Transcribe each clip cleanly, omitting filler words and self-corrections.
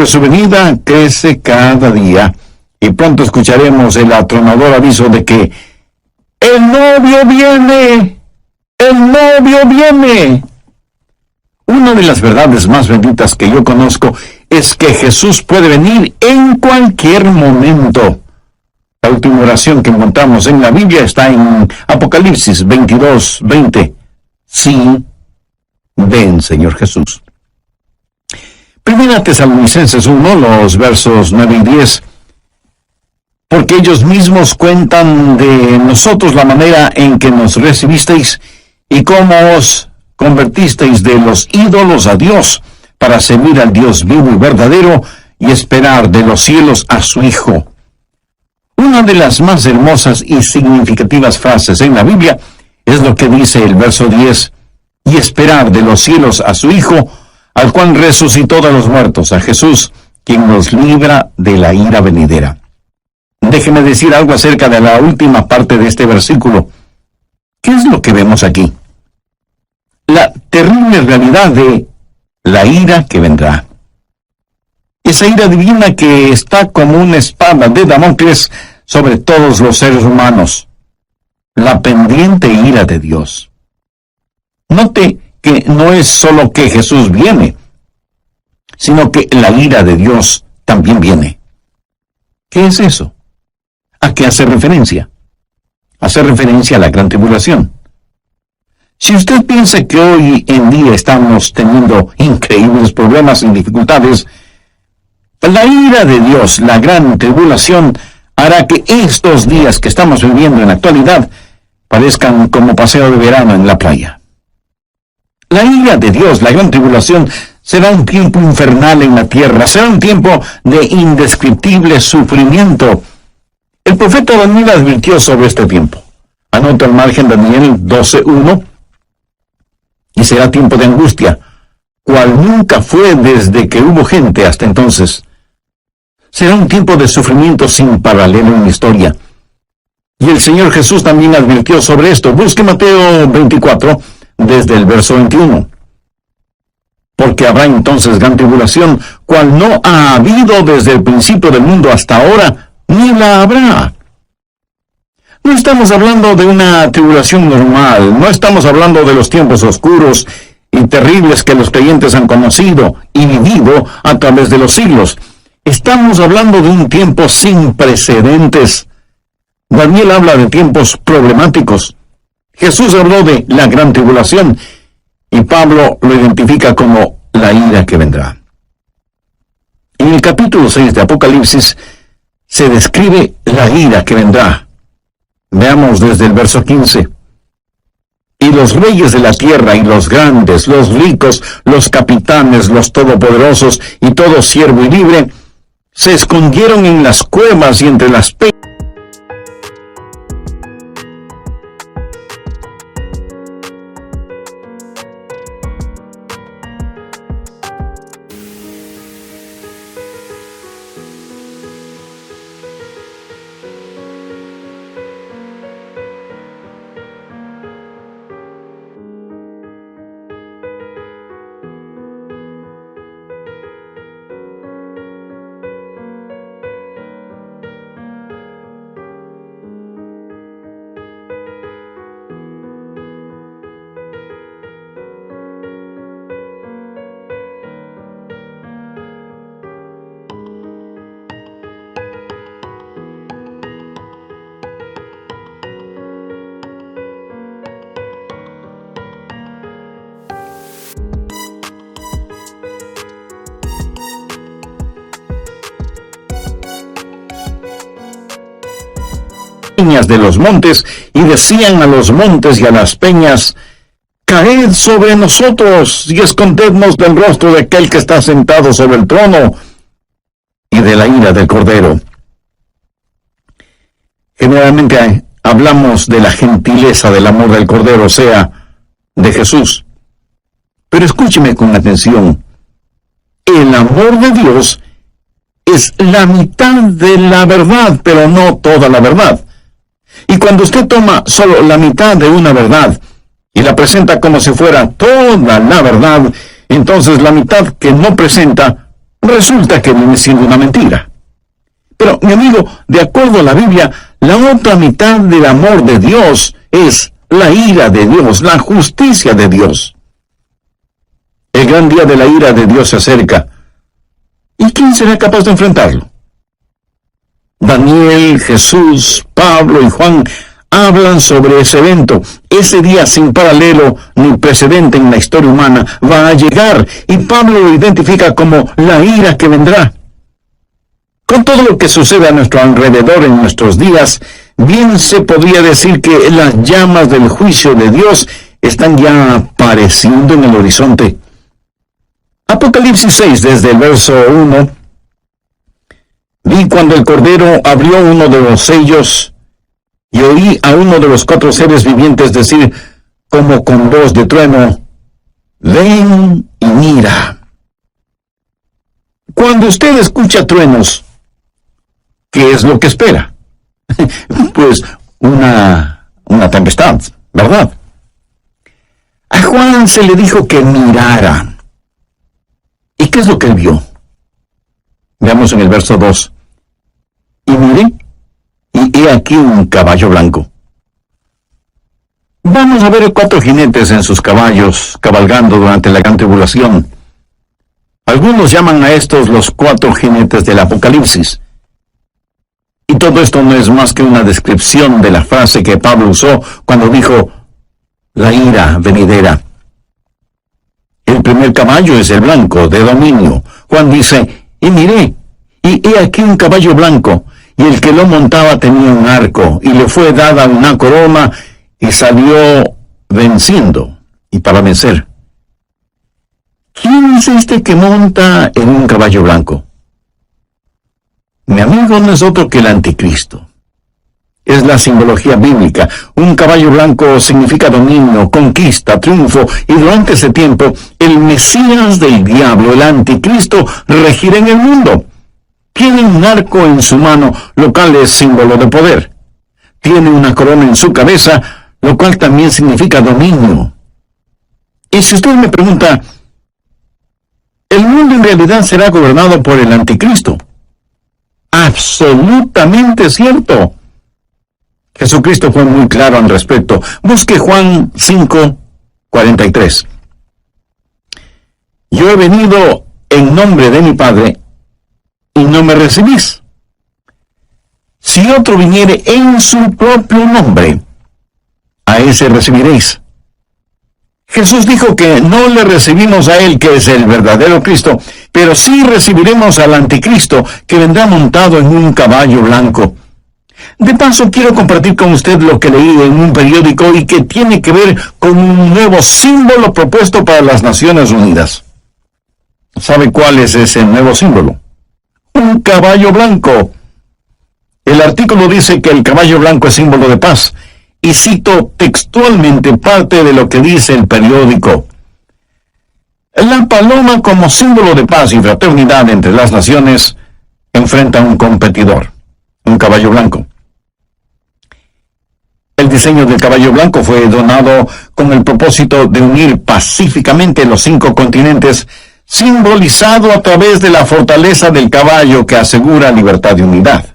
sobre su venida crece cada día, y pronto escucharemos el atronador aviso de que ¡el novio viene! ¡El novio viene! Una de las verdades más benditas que yo conozco es que Jesús puede venir en cualquier momento. La última oración que encontramos en la Biblia está en Apocalipsis 22:20. Sí, ven, Señor Jesús. Primera Tesalonicenses 1, los versos 9 y 10. Porque ellos mismos cuentan de nosotros la manera en que nos recibisteis y cómo os convertisteis de los ídolos a Dios para servir al Dios vivo y verdadero y esperar de los cielos a su Hijo. Una de las más hermosas y significativas frases en la Biblia es lo que dice el verso 10, y esperar de los cielos a su Hijo, al cual resucitó de los muertos, a Jesús, quien nos libra de la ira venidera. Déjeme decir algo acerca de la última parte de este versículo. ¿Qué es lo que vemos aquí? La terrible realidad de la ira que vendrá. Esa ira divina que está como una espada de Damocles sobre todos los seres humanos. La pendiente ira de Dios. Note que no es solo que Jesús viene, sino que la ira de Dios también viene. ¿Qué es eso? ¿A qué hace referencia? Hace referencia a la gran tribulación. Si usted piensa que hoy en día estamos teniendo increíbles problemas y dificultades, la ira de Dios, la gran tribulación, hará que estos días que estamos viviendo en la actualidad parezcan como paseo de verano en la playa. La ira de Dios, la gran tribulación, será un tiempo infernal en la tierra, será un tiempo de indescriptible sufrimiento. El profeta Daniel advirtió sobre este tiempo. Anota al margen Daniel 12:1. Y será tiempo de angustia, cual nunca fue desde que hubo gente hasta entonces. Será un tiempo de sufrimiento sin paralelo en la historia. Y el Señor Jesús también advirtió sobre esto. Busque Mateo 24, desde el verso 21. Porque habrá entonces gran tribulación, cual no ha habido desde el principio del mundo hasta ahora, ni la habrá. No estamos hablando de una tribulación normal, no estamos hablando de los tiempos oscuros y terribles que los creyentes han conocido y vivido a través de los siglos. Estamos hablando de un tiempo sin precedentes. Daniel habla de tiempos problemáticos. Jesús habló de la gran tribulación y Pablo lo identifica como la ira que vendrá. En el capítulo 6 de Apocalipsis se describe la ira que vendrá. Veamos desde el verso 15. Y los reyes de la tierra y los grandes, los ricos, los capitanes, los todopoderosos y todo siervo y libre, se escondieron en las cuevas y entre las peñas. De los montes, y decían a los montes y a las peñas: caed sobre nosotros y escondednos del rostro de aquel que está sentado sobre el trono y de la ira del Cordero. Generalmente hablamos de la gentileza del amor del Cordero, o sea, de Jesús. Pero escúcheme con atención. El amor de Dios es la mitad de la verdad, pero no toda la verdad. Y cuando usted toma solo la mitad de una verdad y la presenta como si fuera toda la verdad, entonces la mitad que no presenta resulta que viene siendo una mentira. Pero, mi amigo, de acuerdo a la Biblia, la otra mitad del amor de Dios es la ira de Dios, la justicia de Dios. El gran día de la ira de Dios se acerca. ¿Y quién será capaz de enfrentarlo? Daniel, Jesús, Pablo y Juan hablan sobre ese evento. Ese día sin paralelo ni precedente en la historia humana va a llegar, y Pablo lo identifica como la ira que vendrá. Con todo lo que sucede a nuestro alrededor en nuestros días, bien se podría decir que las llamas del juicio de Dios están ya apareciendo en el horizonte. Apocalipsis 6, desde el verso 1. Vi cuando el Cordero abrió uno de los sellos, y oí a uno de los 4 seres vivientes decir, como con voz de trueno, ven y mira. Cuando usted escucha truenos, ¿qué es lo que espera? Pues una tempestad, ¿verdad? A Juan se le dijo que mirara. ¿Y qué es lo que él vio? Veamos en el verso 2. Y miré, y he aquí un caballo blanco. Vamos a ver 4 jinetes en sus caballos, cabalgando durante la gran tribulación. Algunos llaman a estos los 4 jinetes del Apocalipsis. Y todo esto no es más que una descripción de la frase que Pablo usó cuando dijo, la ira venidera. El primer caballo es el blanco, de dominio. Juan dice, y miré, y he aquí un caballo blanco, y el que lo montaba tenía un arco, y le fue dada una corona, y salió venciendo, y para vencer. ¿Quién es este que monta en un caballo blanco? Mi amigo, no es otro que el anticristo. Es la simbología bíblica. Un caballo blanco significa dominio, conquista, triunfo, y durante ese tiempo, el Mesías del diablo, el anticristo, regirá en el mundo. Tiene un arco en su mano, lo cual es símbolo de poder. Tiene una corona en su cabeza, lo cual también significa dominio. Y si usted me pregunta, ¿el mundo en realidad será gobernado por el anticristo? Absolutamente cierto. Jesucristo fue muy claro al respecto. Busque Juan 5:43. Yo he venido en nombre de mi Padre, y no me recibís. Si otro viniere en su propio nombre, a ese recibiréis. Jesús dijo que no le recibimos a él, que es el verdadero Cristo, pero sí recibiremos al anticristo, que vendrá montado en un caballo blanco. De paso, quiero compartir con usted lo que leí en un periódico y que tiene que ver con un nuevo símbolo propuesto para las Naciones Unidas. ¿Sabe cuál es ese nuevo símbolo? Un caballo blanco. El artículo dice que el caballo blanco es símbolo de paz, y cito textualmente parte de lo que dice el periódico. La paloma, como símbolo de paz y fraternidad entre las naciones, enfrenta a un competidor, un caballo blanco. El diseño del caballo blanco fue donado con el propósito de unir pacíficamente los 5 continentes, simbolizado a través de la fortaleza del caballo que asegura libertad y unidad.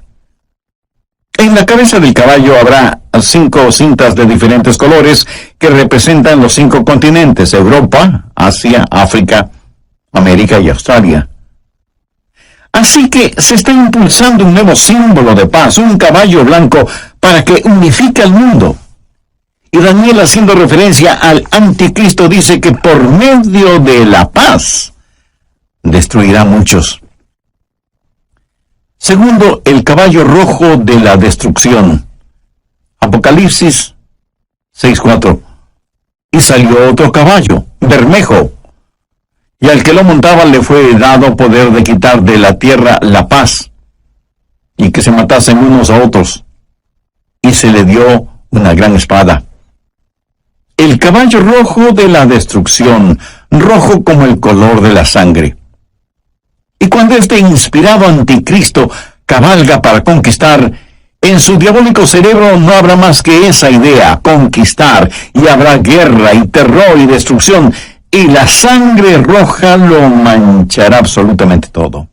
En la cabeza del caballo habrá 5 cintas de diferentes colores que representan los 5 continentes: Europa, Asia, África, América y Australia. Así que se está impulsando un nuevo símbolo de paz, un caballo blanco, para que unifique al mundo. Y Daniel, haciendo referencia al anticristo, dice que por medio de la paz destruirá muchos. Segundo, el caballo rojo de la destrucción. Apocalipsis 6:4. Y salió otro caballo, bermejo, y al que lo montaba le fue dado poder de quitar de la tierra la paz, y que se matasen unos a otros, y se le dio una gran espada. El caballo rojo de la destrucción, rojo como el color de la sangre. Y cuando este inspirado anticristo cabalga para conquistar, en su diabólico cerebro no habrá más que esa idea, conquistar, y habrá guerra y terror y destrucción. y la sangre roja lo manchará absolutamente todo.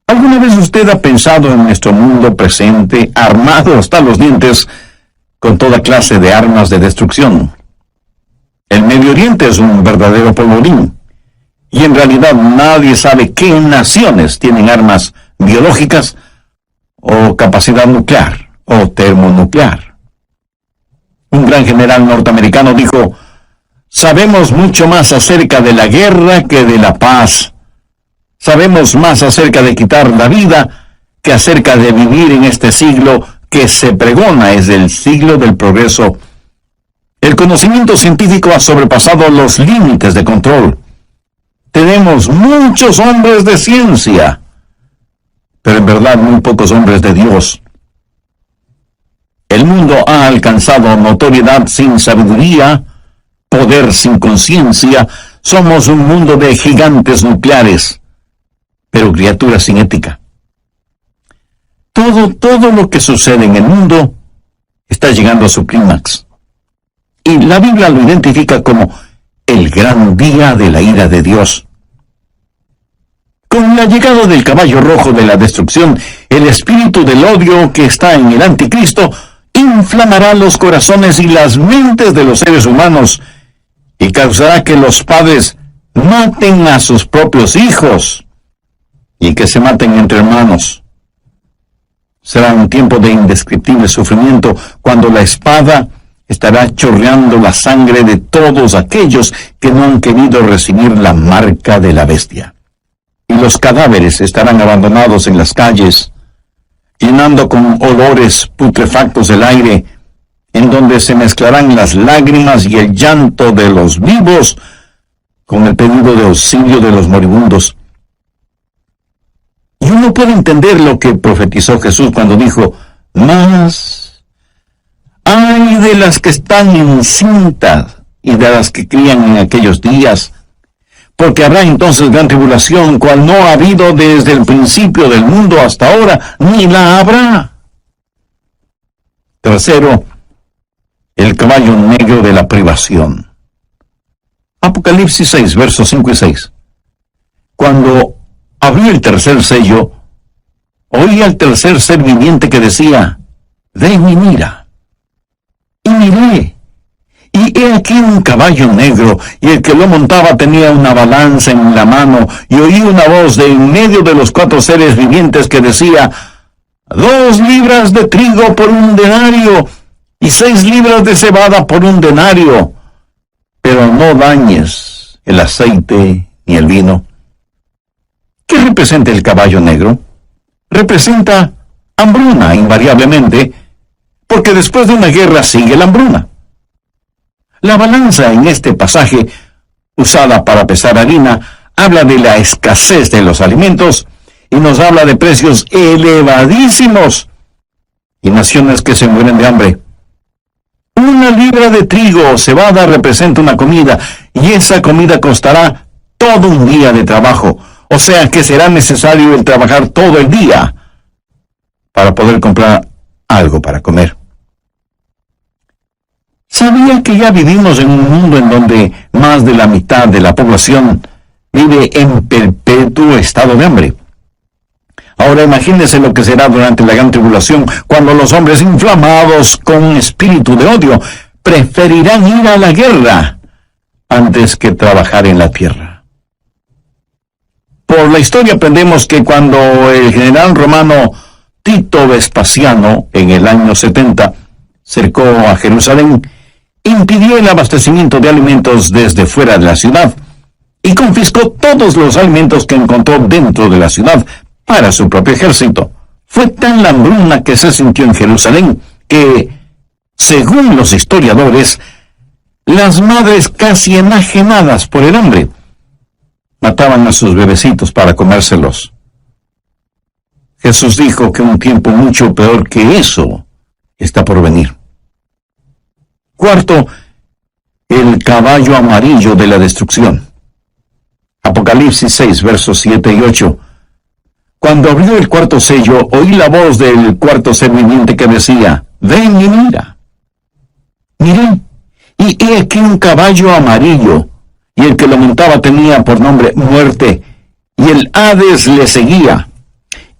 ¿Alguna vez usted ha pensado en nuestro mundo presente, armado hasta los dientes, con toda clase de armas de destrucción? El Medio Oriente es un verdadero polvorín, y en realidad nadie sabe qué naciones tienen armas biológicas o capacidad nuclear o termonuclear. Un gran general norteamericano dijo: sabemos mucho más acerca de la guerra que de la paz. Sabemos más acerca de quitar la vida que acerca de vivir en este siglo que se pregona es el siglo del progreso. El conocimiento científico ha sobrepasado los límites de control. Tenemos muchos hombres de ciencia, pero en verdad muy pocos hombres de Dios. El mundo ha alcanzado notoriedad sin sabiduría, poder sin conciencia. Somos un mundo de gigantes nucleares, pero criaturas sin ética. Todo lo que sucede en el mundo está llegando a su clímax. Y la Biblia lo identifica como el gran día de la ira de Dios. Con la llegada del caballo rojo de la destrucción, el espíritu del odio que está en el anticristo inflamará los corazones y las mentes de los seres humanos y causará que los padres maten a sus propios hijos y que se maten entre hermanos. Será un tiempo de indescriptible sufrimiento cuando la espada estará chorreando la sangre de todos aquellos que no han querido recibir la marca de la bestia. Y los cadáveres estarán abandonados en las calles, llenando con olores putrefactos el aire, en donde se mezclarán las lágrimas y el llanto de los vivos con el pedido de auxilio de los moribundos. Y uno puede entender lo que profetizó Jesús cuando dijo: mas ay de las que están encintas y de las que crían en aquellos días, porque habrá entonces gran tribulación, cual no ha habido desde el principio del mundo hasta ahora, ni la habrá. Tercero, el caballo negro de la privación. Apocalipsis 6, versos 5 y 6. Cuando abrió el tercer sello, oí al tercer ser viviente que decía: ven y mira. Y miré, y he aquí un caballo negro, y el que lo montaba tenía una balanza en la mano, y oí una voz de en medio de los cuatro seres vivientes que decía: 2 libras de trigo por 1 denario, y 6 libras de cebada por 1 denario, pero no dañes el aceite ni el vino. ¿Qué representa el caballo negro? Representa hambruna, invariablemente, porque después de una guerra sigue la hambruna. La balanza en este pasaje, usada para pesar harina, habla de la escasez de los alimentos y nos habla de precios elevadísimos y naciones que se mueren de hambre. 1 libra de trigo o cebada representa una comida, y esa comida costará todo un día de trabajo. O sea que será necesario el trabajar todo el día para poder comprar algo para comer. ¿Sabía que ya vivimos en un mundo en donde más de la mitad de la población vive en perpetuo estado de hambre? Ahora imagínense lo que será durante la gran tribulación, cuando los hombres inflamados con espíritu de odio preferirán ir a la guerra antes que trabajar en la tierra. Por la historia aprendemos que cuando el general romano Tito Vespasiano, en el año 70, cercó a Jerusalén, impidió el abastecimiento de alimentos desde fuera de la ciudad y confiscó todos los alimentos que encontró dentro de la ciudad para su propio ejército. Fue tan la hambruna que se sintió en Jerusalén que, según los historiadores, las madres casi enajenadas por el hambre mataban a sus bebecitos para comérselos. Jesús dijo que un tiempo mucho peor que eso está por venir. Cuarto, el caballo amarillo de la destrucción. Apocalipsis 6, versos 7 y 8. Cuando abrió el cuarto sello, oí la voz del cuarto ser viviente que decía: ven y mira. Miré, Y he aquí un caballo amarillo, y el que lo montaba tenía por nombre Muerte, y el Hades le seguía.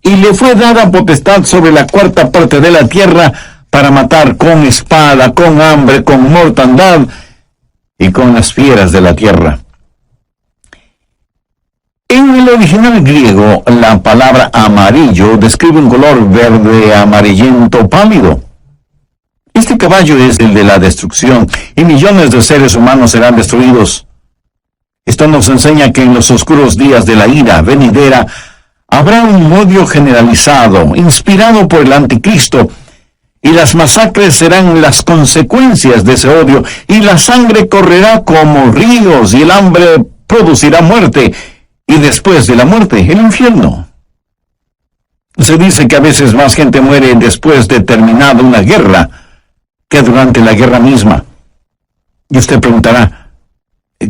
Y le fue dada potestad sobre la cuarta parte de la tierra para matar con espada, con hambre, con mortandad y con las fieras de la tierra. En el original griego, la palabra amarillo describe un color verde amarillento pálido. Este caballo es el de la destrucción, y millones de seres humanos serán destruidos. Esto nos enseña que en los oscuros días de la ira venidera habrá un odio generalizado, inspirado por el anticristo, y las masacres serán las consecuencias de ese odio, y la sangre correrá como ríos, y el hambre producirá muerte, y después de la muerte, el infierno. Se dice que a veces más gente muere después de terminada una guerra que durante la guerra misma. Y usted preguntará,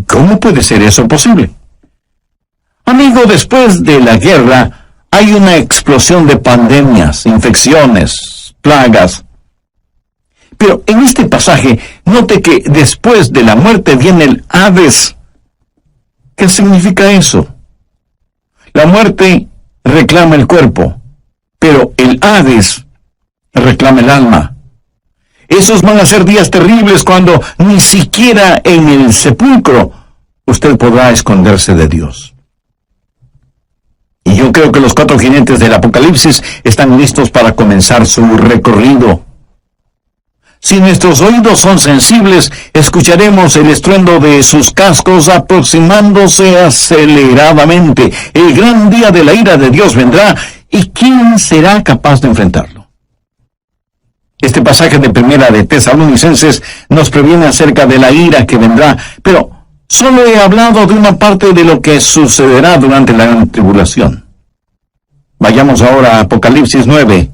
¿cómo puede ser eso posible? Amigo, después de la guerra hay una explosión de pandemias, infecciones, plagas. Pero en este pasaje, note que después de la muerte viene el Hades. ¿Qué significa eso? La muerte reclama el cuerpo, pero el Hades reclama el alma. Esos van a ser días terribles cuando ni siquiera en el sepulcro usted podrá esconderse de Dios. Y yo creo que los 4 jinetes del Apocalipsis están listos para comenzar su recorrido. Si nuestros oídos son sensibles, escucharemos el estruendo de sus cascos aproximándose aceleradamente. El gran día de la ira de Dios vendrá, ¿y quién será capaz de enfrentarlo? Este pasaje de Primera de Tesalonicenses nos previene acerca de la ira que vendrá, pero solo he hablado de una parte de lo que sucederá durante la gran tribulación. Vayamos ahora a Apocalipsis 9.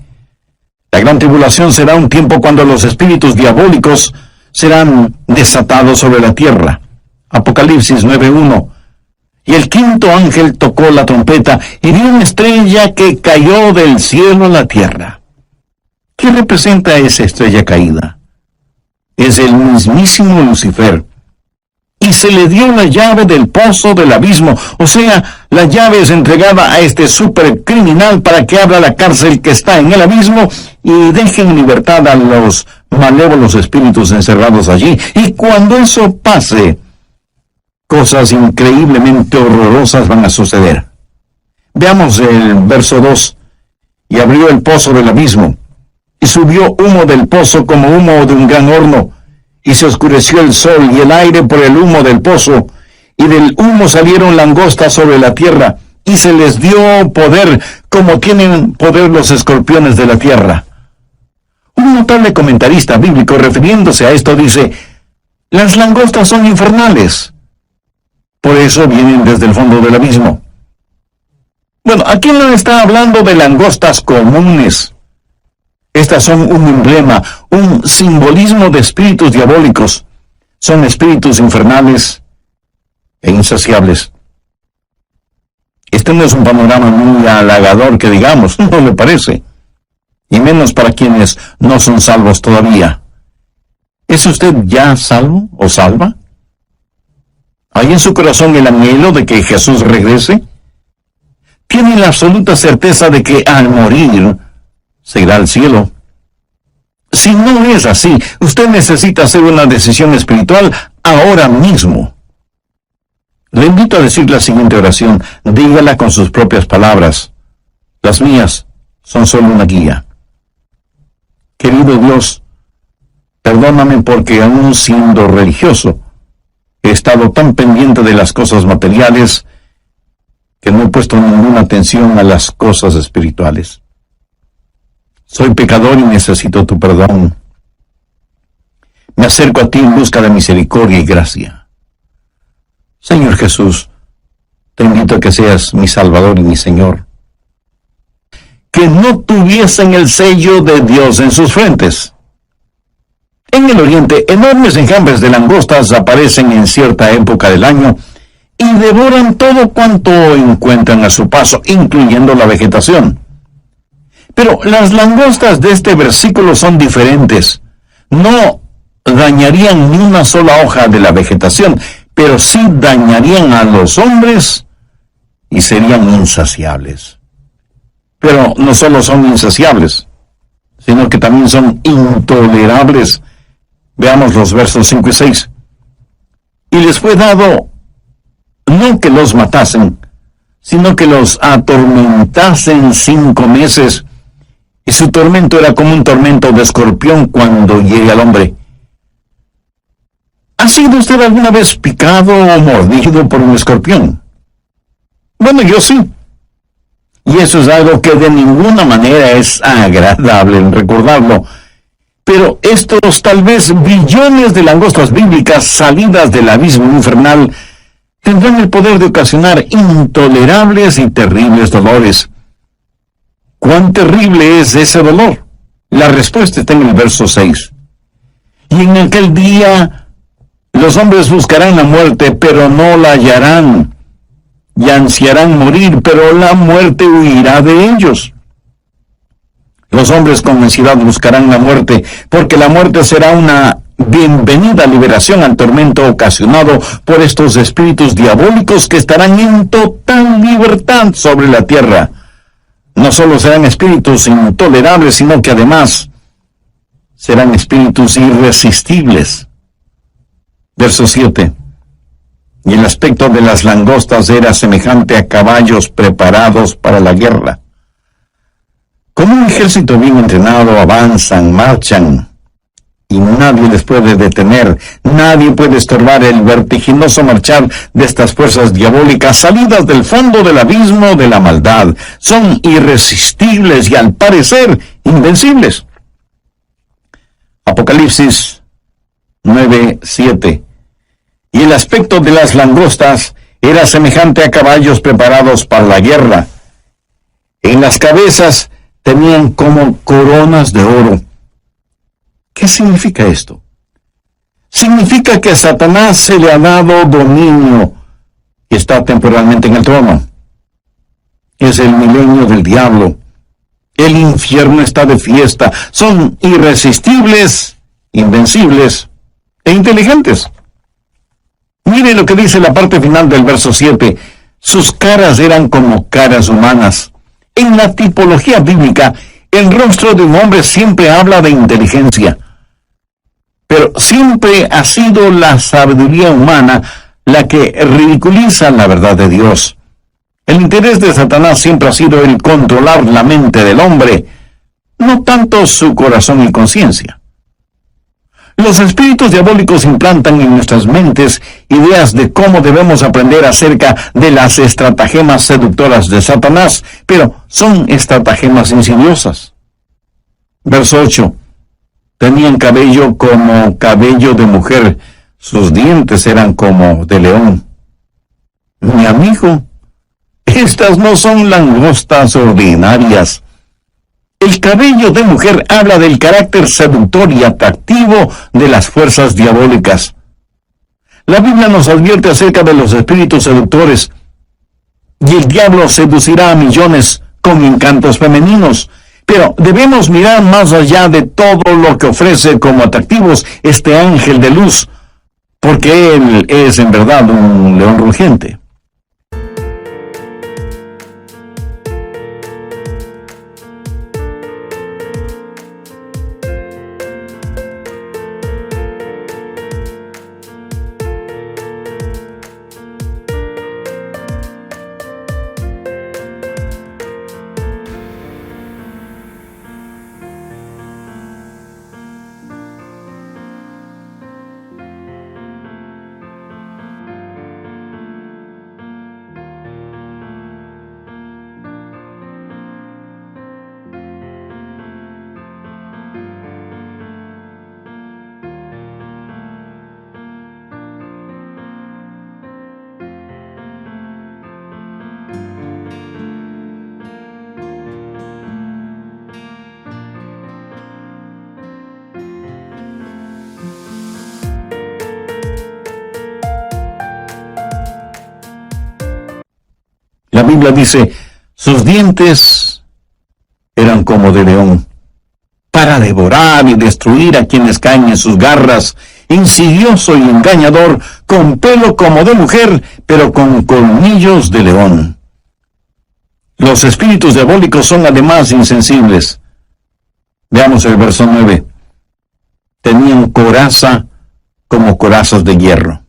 La gran tribulación será un tiempo cuando los espíritus diabólicos serán desatados sobre la tierra. Apocalipsis 9:1. Y el quinto ángel tocó la trompeta y vio una estrella que cayó del cielo a la tierra. ¿Qué representa esa estrella caída? Es el mismísimo Lucifer. Y se le dio la llave del pozo del abismo, o sea, la llave es entregada a este supercriminal para que abra la cárcel que está en el abismo y deje en libertad a los malévolos espíritus encerrados allí. Y cuando eso pase, cosas increíblemente horrorosas van a suceder. Veamos el verso 2. Y abrió el pozo del abismo, y subió humo del pozo como humo de un gran horno, y se oscureció el sol y el aire por el humo del pozo, y del humo salieron langostas sobre la tierra, y se les dio poder, como tienen poder los escorpiones de la tierra. Un notable comentarista bíblico, refiriéndose a esto, dice, las langostas son infernales, por eso vienen desde el fondo del abismo. Bueno, aquí no está hablando de langostas comunes. Estas son un emblema, un simbolismo de espíritus diabólicos. Son espíritus infernales e insaciables. Este no es un panorama muy halagador que digamos, ¿no le parece? Y menos para quienes no son salvos todavía. ¿Es usted ya salvo o salva? ¿Hay en su corazón el anhelo de que Jesús regrese? ¿Tiene la absoluta certeza de que al morir se irá al cielo? Si no es así, usted necesita hacer una decisión espiritual ahora mismo. Le invito a decir la siguiente oración. Dígala con sus propias palabras. Las mías son solo una guía. Querido Dios, perdóname porque aún siendo religioso, he estado tan pendiente de las cosas materiales que no he puesto ninguna atención a las cosas espirituales. Soy pecador y necesito tu perdón. Me acerco a ti en busca de misericordia y gracia. Señor Jesús, te invito a que seas mi Salvador y mi Señor. Que no tuviesen el sello de Dios en sus frentes. En el Oriente, enormes enjambres de langostas aparecen en cierta época del año y devoran todo cuanto encuentran a su paso, incluyendo la vegetación. Pero las langostas de este versículo son diferentes. No dañarían ni una sola hoja de la vegetación, pero sí dañarían a los hombres y serían insaciables. Pero no solo son insaciables, sino que también son intolerables. Veamos los versos 5 y 6. Y les fue dado no que los matasen, sino que los atormentasen 5 meses, y su tormento era como un tormento de escorpión cuando llegue al hombre. ¿Ha sido usted alguna vez picado o mordido por un escorpión? Bueno, yo sí. Y eso es algo que de ninguna manera es agradable en recordarlo. Pero estos tal vez billones de langostas bíblicas salidas del abismo infernal tendrán el poder de ocasionar intolerables y terribles dolores. ¿Cuán terrible es ese dolor? La respuesta está en el verso 6. Y en aquel día los hombres buscarán la muerte, pero no la hallarán, y ansiarán morir, pero la muerte huirá de ellos. Los hombres con ansiedad buscarán la muerte, porque la muerte será una bienvenida liberación al tormento ocasionado por estos espíritus diabólicos que estarán en total libertad sobre la tierra. No solo serán espíritus intolerables, sino que además serán espíritus irresistibles. Verso 7. Y el aspecto de las langostas era semejante a caballos preparados para la guerra. Como un ejército bien entrenado, avanzan, marchan, y nadie les puede detener, nadie puede estorbar el vertiginoso marchar de estas fuerzas diabólicas salidas del fondo del abismo de la maldad. Son irresistibles y al parecer invencibles. Apocalipsis 9:7. Y el aspecto de las langostas era semejante a caballos preparados para la guerra. En las cabezas tenían como coronas de oro. ¿Qué significa esto? Significa que a Satanás se le ha dado dominio y está temporalmente en el trono. Es el milenio del diablo. El infierno está de fiesta. Son irresistibles, invencibles e inteligentes. Mire lo que dice la parte final del verso 7. Sus caras eran como caras humanas. En la tipología bíblica, el rostro de un hombre siempre habla de inteligencia. Pero siempre ha sido la sabiduría humana la que ridiculiza la verdad de Dios. El interés de Satanás siempre ha sido el controlar la mente del hombre, no tanto su corazón y conciencia. Los espíritus diabólicos implantan en nuestras mentes ideas de cómo debemos aprender acerca de las estratagemas seductoras de Satanás, pero son estratagemas insidiosas. Verso 8. Tenían cabello como cabello de mujer, sus dientes eran como de león. Mi amigo, estas no son langostas ordinarias. El cabello de mujer habla del carácter seductor y atractivo de las fuerzas diabólicas. La Biblia nos advierte acerca de los espíritus seductores, y el diablo seducirá a millones con encantos femeninos. Pero debemos mirar más allá de todo lo que ofrece como atractivos este ángel de luz, porque él es en verdad un león rugiente. La Biblia dice, sus dientes eran como de león. para devorar y destruir a quienes caen en sus garras, insidioso y engañador, con pelo como de mujer, pero con colmillos de león. Los espíritus diabólicos son además insensibles. Veamos el verso 9. Tenían coraza como corazas de hierro.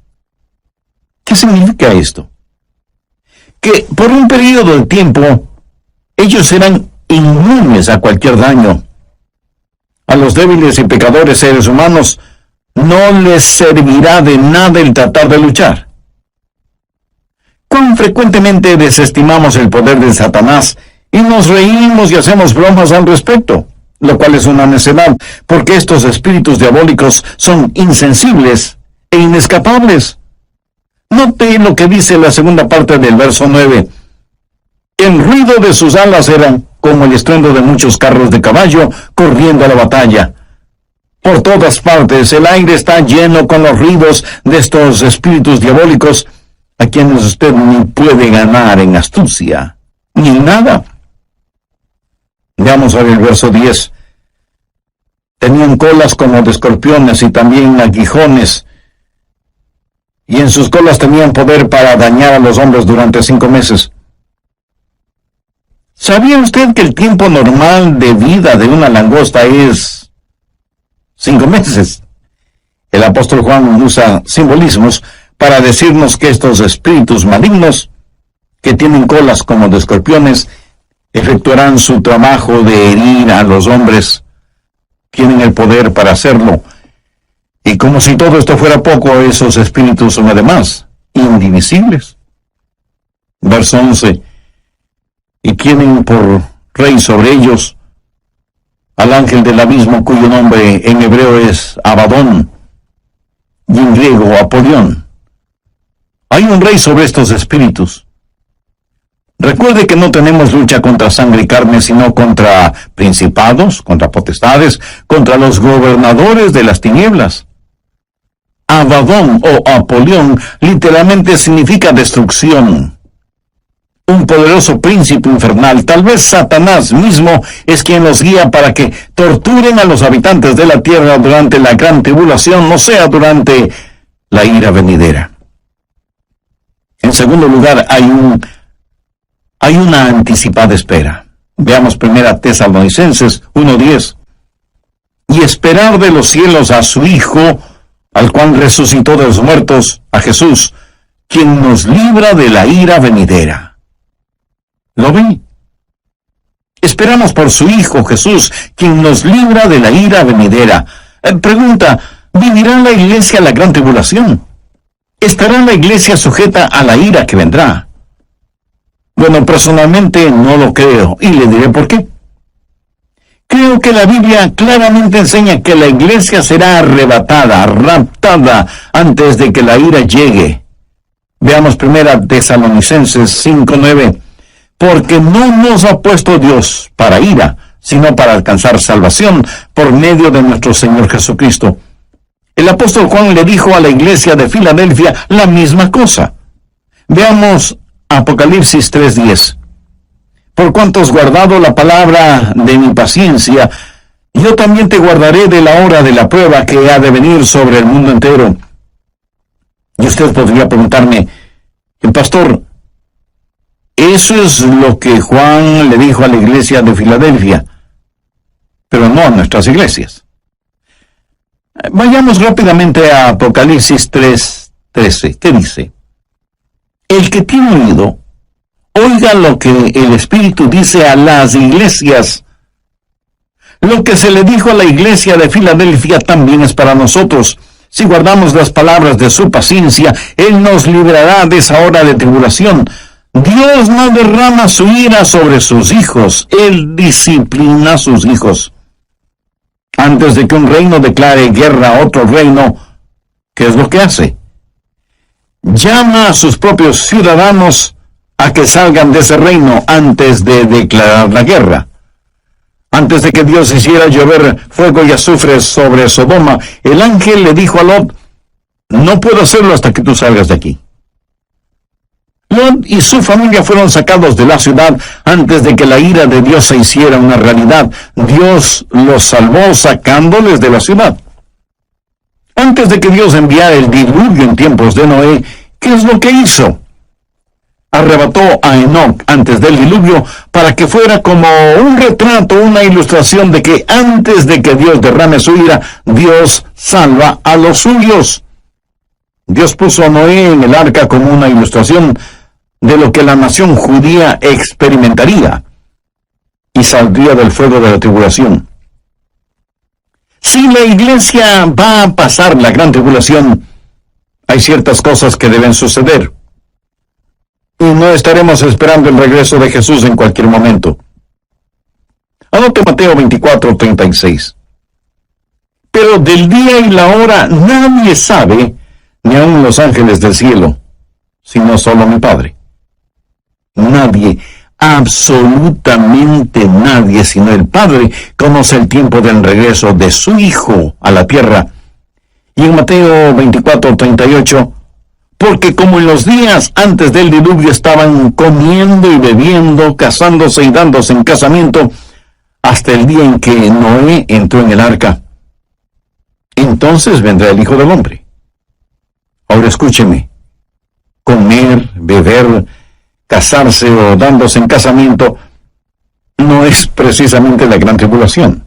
¿Qué significa esto? Que por un periodo de tiempo ellos eran inmunes a cualquier daño. A los débiles y pecadores seres humanos no les servirá de nada el tratar de luchar. ¿Cuán frecuentemente desestimamos el poder de Satanás y nos reímos y hacemos bromas al respecto? Lo cual es una necedad, porque estos espíritus diabólicos son insensibles e inescapables. Note lo que dice la segunda parte del verso 9. El ruido de sus alas era como el estruendo de muchos carros de caballo corriendo a la batalla. Por todas partes el aire está lleno con los ruidos de estos espíritus diabólicos, a quienes usted ni puede ganar en astucia, ni en nada. Veamos ahora el verso 10. Tenían colas como de escorpiones y también aguijones, y en sus colas tenían poder para dañar a los hombres durante 5 meses. ¿Sabía usted que el tiempo normal de vida de una langosta es 5 meses? El apóstol Juan usa simbolismos para decirnos que estos espíritus malignos, que tienen colas como de escorpiones, efectuarán su trabajo de herir a los hombres. Tienen el poder para hacerlo. Y como si todo esto fuera poco, esos espíritus son además indivisibles. Verso 11. Y tienen por rey sobre ellos al ángel del abismo, cuyo nombre en hebreo es Abadón y en griego Apolión. Hay un rey sobre estos espíritus. Recuerde que no tenemos lucha contra sangre y carne, sino contra principados, contra potestades, contra los gobernadores de las tinieblas. Abadón o Apolión literalmente significa destrucción. Un poderoso príncipe infernal, tal vez Satanás mismo, es quien los guía para que torturen a los habitantes de la tierra durante la gran tribulación, o sea, durante la ira venidera. En segundo lugar, hay una anticipada espera. Veamos 1 Tesalonicenses 1:10. Y esperar de los cielos a su Hijo, al cual resucitó de los muertos, a Jesús, quien nos libra de la ira venidera. ¿Lo ven? Esperamos por su Hijo Jesús, quien nos libra de la ira venidera. Pregunta, ¿vivirá la iglesia la gran tribulación? ¿Estará la iglesia sujeta a la ira que vendrá? Bueno, personalmente no lo creo, y le diré por qué. Creo que la Biblia claramente enseña que la iglesia será arrebatada, raptada, antes de que la ira llegue. Veamos 1 Tesalonicenses 5:9. Porque no nos ha puesto Dios para ira, sino para alcanzar salvación por medio de nuestro Señor Jesucristo. El apóstol Juan le dijo a la iglesia de Filadelfia la misma cosa. Veamos Apocalipsis 3:10. Por cuanto has guardado la palabra de mi paciencia, yo también te guardaré de la hora de la prueba que ha de venir sobre el mundo entero. Y usted podría preguntarme, pastor, eso es lo que Juan le dijo a la iglesia de Filadelfia, pero no a nuestras iglesias. Vayamos rápidamente a Apocalipsis 3:13. ¿Qué dice? El que tiene oído, oiga lo que el Espíritu dice a las iglesias. Lo que se le dijo a la iglesia de Filadelfia también es para nosotros. Si guardamos las palabras de su paciencia, Él nos librará de esa hora de tribulación. Dios no derrama su ira sobre sus hijos. Él disciplina a sus hijos. Antes de que un reino declare guerra a otro reino, ¿qué es lo que hace? Llama a sus propios ciudadanos a que salgan de ese reino antes de declarar la guerra. Antes de que Dios hiciera llover fuego y azufre sobre Sodoma, el ángel le dijo a Lot, no puedo hacerlo hasta que tú salgas de aquí. Lot y su familia fueron sacados de la ciudad antes de que la ira de Dios se hiciera una realidad. Dios los salvó sacándoles de la ciudad. Antes de que Dios enviara el diluvio en tiempos de Noé, ¿qué es lo que hizo? Arrebató a Enoc antes del diluvio para que fuera como un retrato, una ilustración de que antes de que Dios derrame su ira, Dios salva a los suyos. Dios puso a Noé en el arca como una ilustración de lo que la nación judía experimentaría y saldría del fuego de la tribulación. Si la iglesia va a pasar la gran tribulación, hay ciertas cosas que deben suceder. Y no estaremos esperando el regreso de Jesús en cualquier momento. Anote Mateo 24:36. Pero del día y la hora nadie sabe, ni aun los ángeles del cielo, sino solo mi Padre. Nadie, absolutamente nadie, sino el Padre, conoce el tiempo del regreso de su Hijo a la tierra. Y en Mateo 24:38, porque como en los días antes del diluvio estaban comiendo y bebiendo, casándose y dándose en casamiento, hasta el día en que Noé entró en el arca, entonces vendrá el Hijo del Hombre. Ahora escúcheme, comer, beber, casarse o dándose en casamiento no es precisamente la gran tribulación.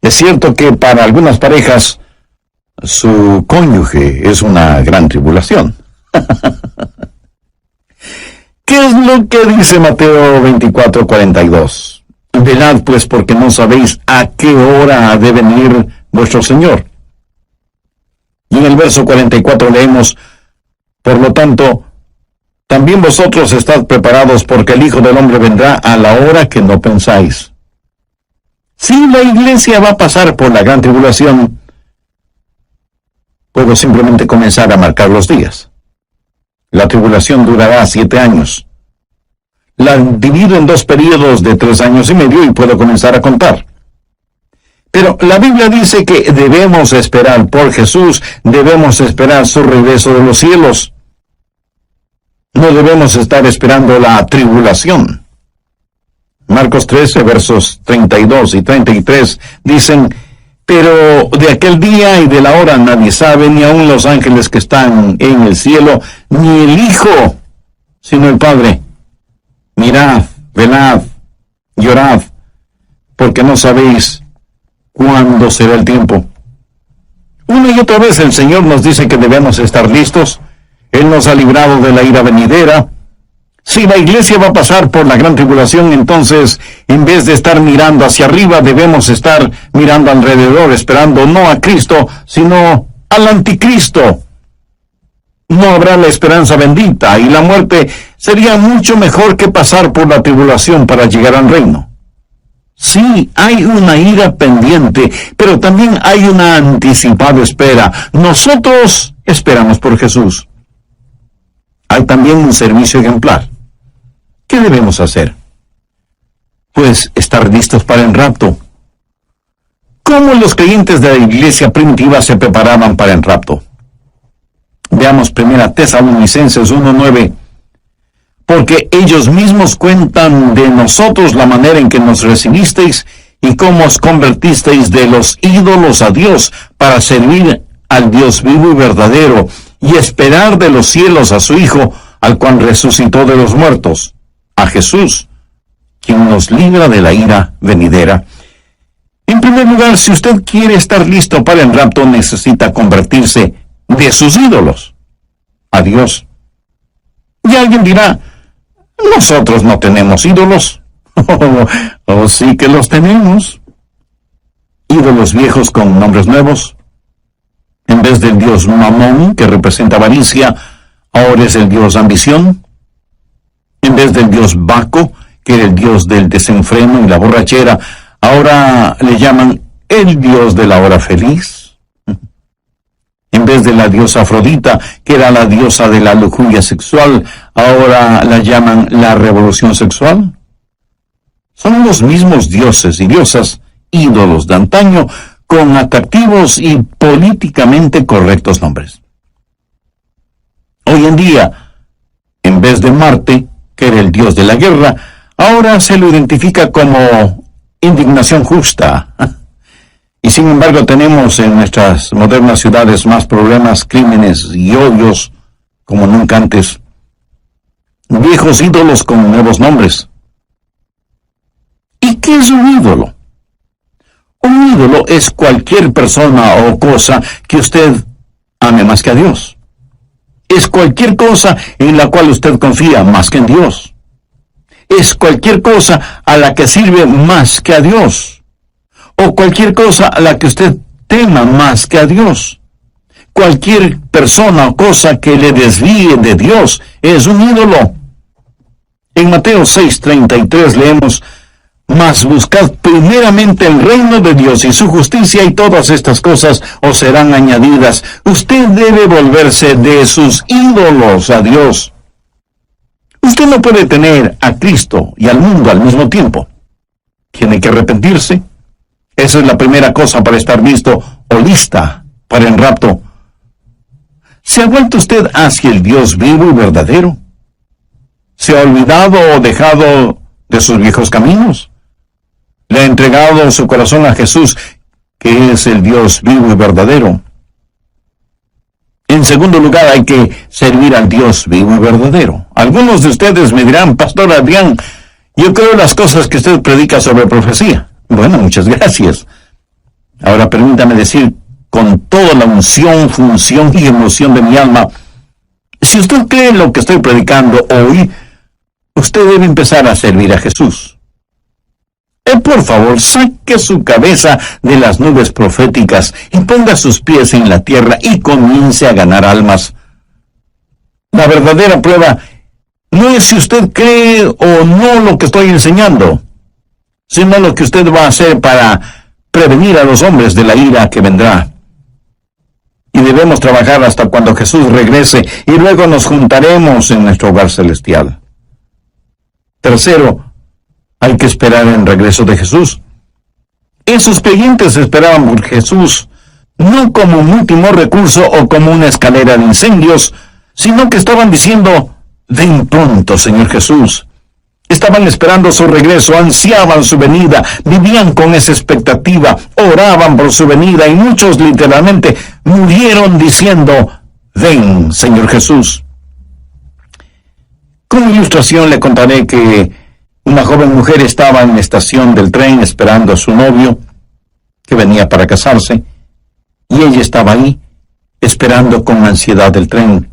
Es cierto que para algunas parejas su cónyuge es una gran tribulación. ¿Qué es lo que dice Mateo 24:42? Velad pues, porque no sabéis a qué hora ha de venir vuestro Señor. Y en el verso 44 leemos, por lo tanto, también vosotros estad preparados, porque el Hijo del Hombre vendrá a la hora que no pensáis. Si la iglesia va a pasar por la gran tribulación, puedo simplemente comenzar a marcar los días. La tribulación durará 7 años. La divido en 2 periodos de 3 años y medio y puedo comenzar a contar. Pero la Biblia dice que debemos esperar por Jesús, debemos esperar su regreso de los cielos. No debemos estar esperando la tribulación. Marcos 13, versos 32 y 33 dicen, pero de aquel día y de la hora nadie sabe, ni aun los ángeles que están en el cielo, ni el Hijo, sino el Padre. Mirad, velad, llorad, porque no sabéis cuándo será el tiempo. Una y otra vez el Señor nos dice que debemos estar listos. Él nos ha librado de la ira venidera. Si la iglesia va a pasar por la gran tribulación, entonces, en vez de estar mirando hacia arriba, debemos estar mirando alrededor, esperando no a Cristo, sino al anticristo. No habrá la esperanza bendita, y la muerte sería mucho mejor que pasar por la tribulación para llegar al reino. Sí, hay una ira pendiente, pero también hay una anticipada espera. Nosotros esperamos por Jesús. Hay también un servicio ejemplar. ¿Qué debemos hacer? Pues estar listos para el rapto. ¿Cómo los creyentes de la iglesia primitiva se preparaban para el rapto? Veamos 1 Tesalonicenses 1:9. Porque ellos mismos cuentan de nosotros la manera en que nos recibisteis y cómo os convertisteis de los ídolos a Dios para servir al Dios vivo y verdadero y esperar de los cielos a su Hijo, al cual resucitó de los muertos, a Jesús, quien nos libra de la ira venidera. En primer lugar, si usted quiere estar listo para el rapto, necesita convertirse de sus ídolos a Dios. Y alguien dirá, nosotros no tenemos ídolos. Oh, sí que los tenemos. Ídolos viejos con nombres nuevos. En vez del dios Mamón, que representa avaricia, ahora es el dios ambición. En vez del dios Baco, que era el dios del desenfreno y la borrachera, ahora le llaman el dios de la hora feliz. En vez de la diosa Afrodita, que era la diosa de la lujuria sexual, ahora la llaman la revolución sexual. Son los mismos dioses y diosas, ídolos de antaño, con atractivos y políticamente correctos nombres. Hoy en día, En vez de Marte, que era el dios de la guerra, ahora se lo identifica como indignación justa. Y sin embargo tenemos en nuestras modernas ciudades más problemas, crímenes y odios como nunca antes. Viejos ídolos con nuevos nombres. ¿Y qué es un ídolo? Un ídolo es cualquier persona o cosa que usted ame más que a Dios. Es cualquier cosa en la cual usted confía más que en Dios. Es cualquier cosa a la que sirve más que a Dios. O cualquier cosa a la que usted tema más que a Dios. Cualquier persona o cosa que le desvíe de Dios es un ídolo. En Mateo 6:33 leemos: mas buscad primeramente el reino de Dios y su justicia, y todas estas cosas os serán añadidas. Usted debe volverse de sus ídolos a Dios. Usted no puede tener a Cristo y al mundo al mismo tiempo. Tiene que arrepentirse. Esa es la primera cosa para estar listo o lista para el rapto. ¿Se ha vuelto usted hacia el Dios vivo y verdadero? ¿Se ha olvidado o dejado de sus viejos caminos? ¿Le ha entregado su corazón a Jesús, que es el Dios vivo y verdadero? En segundo lugar, hay que servir al Dios vivo y verdadero. Algunos de ustedes me dirán: Pastor Adrián, yo creo las cosas que usted predica sobre profecía. Bueno, muchas gracias. Ahora permítame decir con toda la unción, función y emoción de mi alma, si usted cree en lo que estoy predicando hoy, usted debe empezar a servir a Jesús. Por favor, saque su cabeza de las nubes proféticas y ponga sus pies en la tierra y comience a ganar almas. La verdadera prueba no es si usted cree o no lo que estoy enseñando, sino lo que usted va a hacer para prevenir a los hombres de la ira que vendrá. Y debemos trabajar hasta cuando Jesús regrese, y luego nos juntaremos en nuestro hogar celestial. Tercero, hay que esperar el regreso de Jesús. Esos creyentes esperaban por Jesús, no como un último recurso o como una escalera de incendios, sino que estaban diciendo: ven pronto, Señor Jesús. Estaban esperando su regreso, ansiaban su venida, vivían con esa expectativa, oraban por su venida, y muchos literalmente murieron diciendo: ven, Señor Jesús. Como ilustración le contaré que una joven mujer estaba en la estación del tren esperando a su novio, que venía para casarse, y ella estaba ahí, esperando con ansiedad el tren.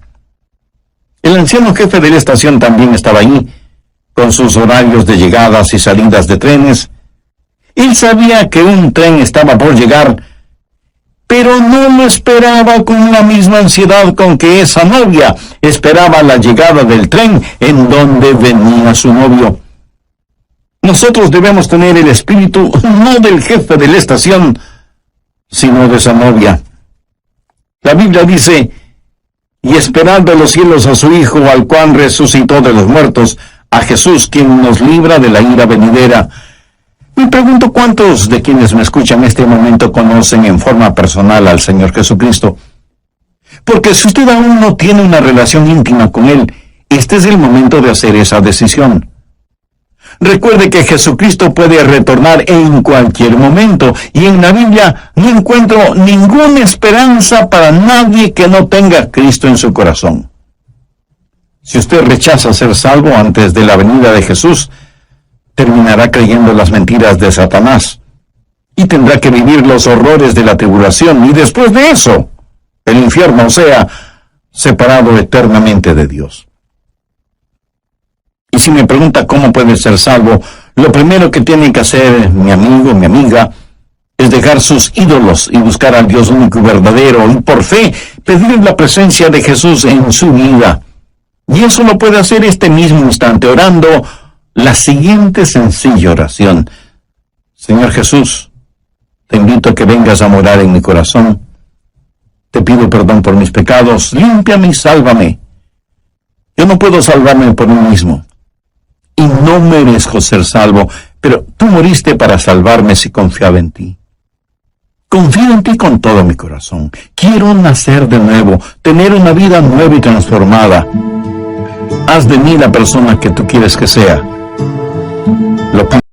El anciano jefe de la estación también estaba ahí, con sus horarios de llegadas y salidas de trenes. Él sabía que un tren estaba por llegar, pero no lo esperaba con la misma ansiedad con que esa novia esperaba la llegada del tren en donde venía su novio. Nosotros debemos tener el espíritu no del jefe de la estación, sino de esa novia. La Biblia dice: y esperad de los cielos a su Hijo, al cual resucitó de los muertos, a Jesús, quien nos libra de la ira venidera. Me pregunto cuántos de quienes me escuchan en este momento conocen en forma personal al Señor Jesucristo. Porque si usted aún no tiene una relación íntima con Él, este es el momento de hacer esa decisión. Recuerde que Jesucristo puede retornar en cualquier momento, y en la Biblia no encuentro ninguna esperanza para nadie que no tenga a Cristo en su corazón. Si usted rechaza ser salvo antes de la venida de Jesús, terminará creyendo las mentiras de Satanás, y tendrá que vivir los horrores de la tribulación, y después de eso, el infierno, o sea, separado eternamente de Dios. Y si me pregunta cómo puede ser salvo, lo primero que tiene que hacer mi amigo, mi amiga, es dejar sus ídolos y buscar al Dios único y verdadero, y por fe pedir la presencia de Jesús en su vida. Y eso lo puede hacer este mismo instante, orando la siguiente sencilla oración: Señor Jesús, te invito a que vengas a morar en mi corazón. Te pido perdón por mis pecados, límpiame y sálvame. Yo no puedo salvarme por mí mismo, y no merezco ser salvo, pero tú moriste para salvarme si confiaba en ti. Confío en ti con todo mi corazón. Quiero nacer de nuevo, tener una vida nueva y transformada. haz de mí la persona que tú quieres que sea. Lo